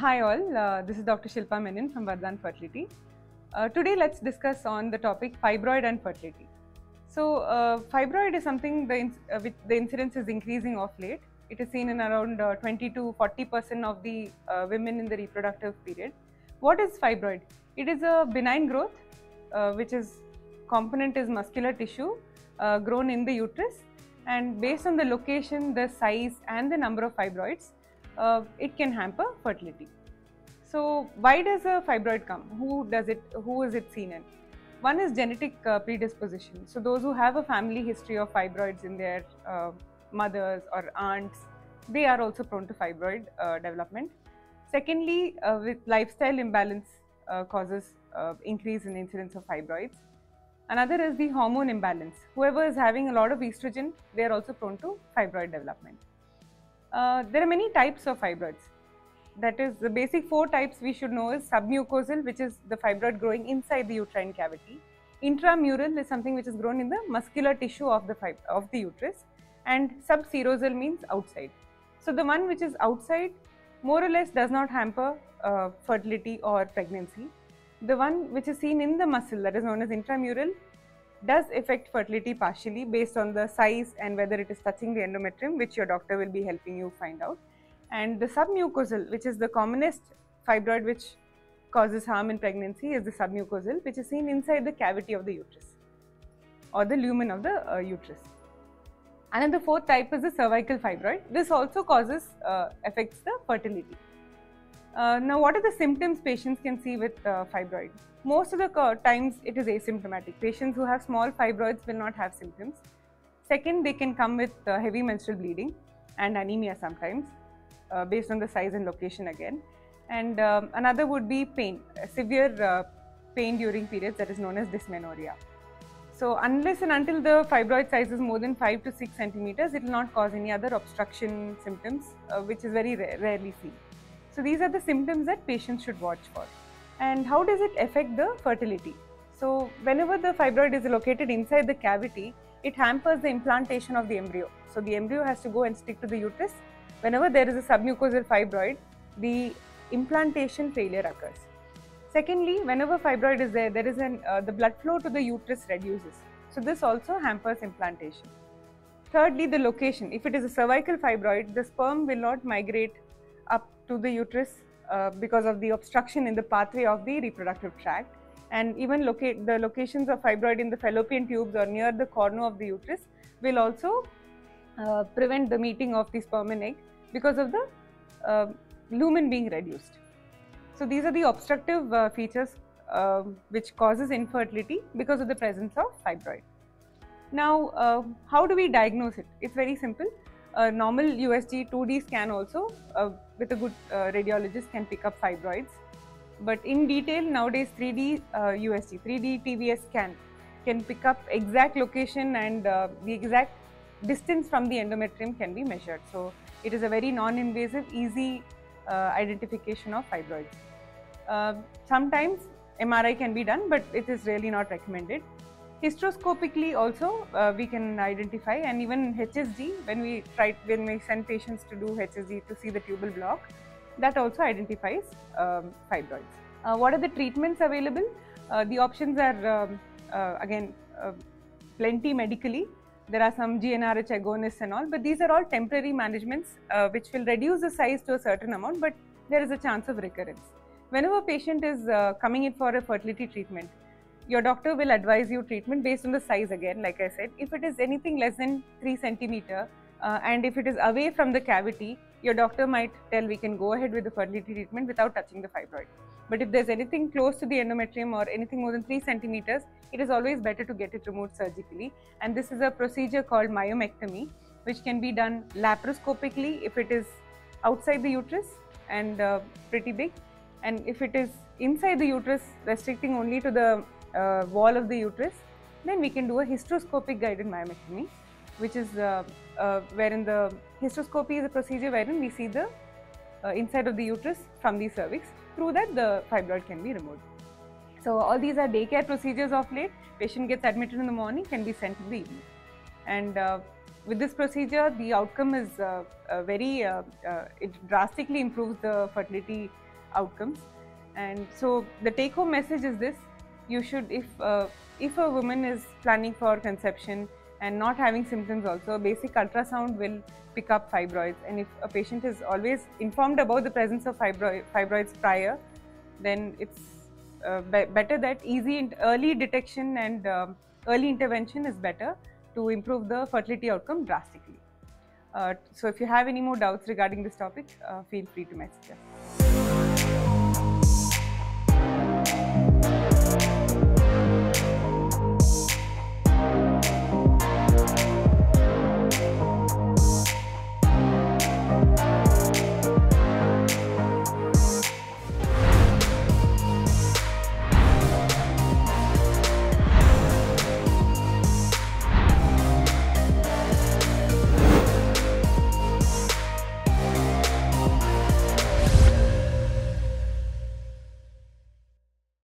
Hi all, this is Dr. Shilpa Menon from Vardhan Fertility. Today let's discuss on the topic fibroid and fertility. So fibroid is something which the incidence is increasing of late. It is seen in around 20 to 40% of the women in the reproductive period. What is fibroid? It is a benign growth which is component is muscular tissue grown in the uterus, and based on the location, the size and the number of fibroids, it can hamper fertility. So why does a fibroid come? Who does it? Who is it seen in? One is genetic predisposition. So those who have a family history of fibroids in their mothers or aunts, they are also prone to fibroid development. Secondly, with lifestyle imbalance causes increase in incidence of fibroids. Another is the hormone imbalance. Whoever is having a lot of estrogen, they are also prone to fibroid development. There are many types of fibroids. That is, the basic 4 types we should know is submucosal, which is the fibroid growing inside the uterine cavity. Intramural is something which is grown in the muscular tissue of the uterus, and subserosal means outside. So the one which is outside more or less does not hamper fertility or pregnancy. The one which is seen in the muscle, that is known as intramural, does affect fertility partially based on the size and whether it is touching the endometrium, which your doctor will be helping you find out. And the submucosal, which is the commonest fibroid which causes harm in pregnancy, is the submucosal, which is seen inside the cavity of the uterus or the lumen of the uterus. And then the 4th type is the cervical fibroid. This also affects the fertility. Now, what are the symptoms patients can see with fibroid? Most of the times it is asymptomatic. Patients who have small fibroids will not have symptoms. Second, they can come with heavy menstrual bleeding and anemia sometimes, based on the size and location again. And another would be pain, severe pain during periods, that is known as dysmenorrhea. So unless and until the fibroid size is more than 5 to 6 centimeters, it will not cause any other obstruction symptoms, which is very rarely seen. So these are the symptoms that patients should watch for. And how does it affect the fertility? So whenever the fibroid is located inside the cavity, it hampers the implantation of the embryo. So the embryo has to go and stick to the uterus. Whenever there is a submucosal fibroid, the implantation failure occurs. Secondly, whenever fibroid is there, the blood flow to the uterus reduces. So this also hampers implantation. Thirdly, the location. If it is a cervical fibroid, the sperm will not migrate up to the uterus because of the obstruction in the pathway of the reproductive tract, and even the locations of fibroid in the fallopian tubes or near the corner of the uterus will also prevent the meeting of the sperm and egg because of the lumen being reduced. So these are the obstructive features which causes infertility because of the presence of fibroid. Now, how do we diagnose it? It's very simple. A normal USG 2D scan also with a good radiologist can pick up fibroids, but in detail nowadays 3D USG, 3D TVS scan can pick up exact location, and the exact distance from the endometrium can be measured. So it is a very non-invasive, easy identification of fibroids. Sometimes MRI can be done, but it is really not recommended. Hysteroscopically also we can identify, and even HSG, when we send patients to do HSG to see the tubal block, that also identifies fibroids. What are the treatments available? The options are again plenty medically. There are some GnRH agonists and all, but these are all temporary managements which will reduce the size to a certain amount, but there is a chance of recurrence. Whenever a patient is coming in for a fertility treatment, your doctor will advise you treatment based on the size again, like I said. If it is anything less than 3 centimeter and if it is away from the cavity, your doctor might tell we can go ahead with the fertility treatment without touching the fibroid. But if there's anything close to the endometrium or anything more than 3 centimeters, it is always better to get it removed surgically. And this is a procedure called myomectomy, which can be done laparoscopically if it is outside the uterus and pretty big. And if it is inside the uterus, restricting only to the wall of the uterus, then we can do a hysteroscopic guided myomectomy, which is wherein the hysteroscopy is a procedure wherein we see the inside of the uterus from the cervix. Through that, the fibroid can be removed. So all these are daycare procedures of late. Patient gets admitted in the morning, can be sent in the evening. And with this procedure, the outcome is it drastically improves the fertility outcomes. And so the take-home message is this: you should, if a woman is planning for conception and not having symptoms also, a basic ultrasound will pick up fibroids. And if a patient is always informed about the presence of fibroids prior, then it's better that early detection and early intervention is better to improve the fertility outcome drastically. So if you have any more doubts regarding this topic, feel free to message us.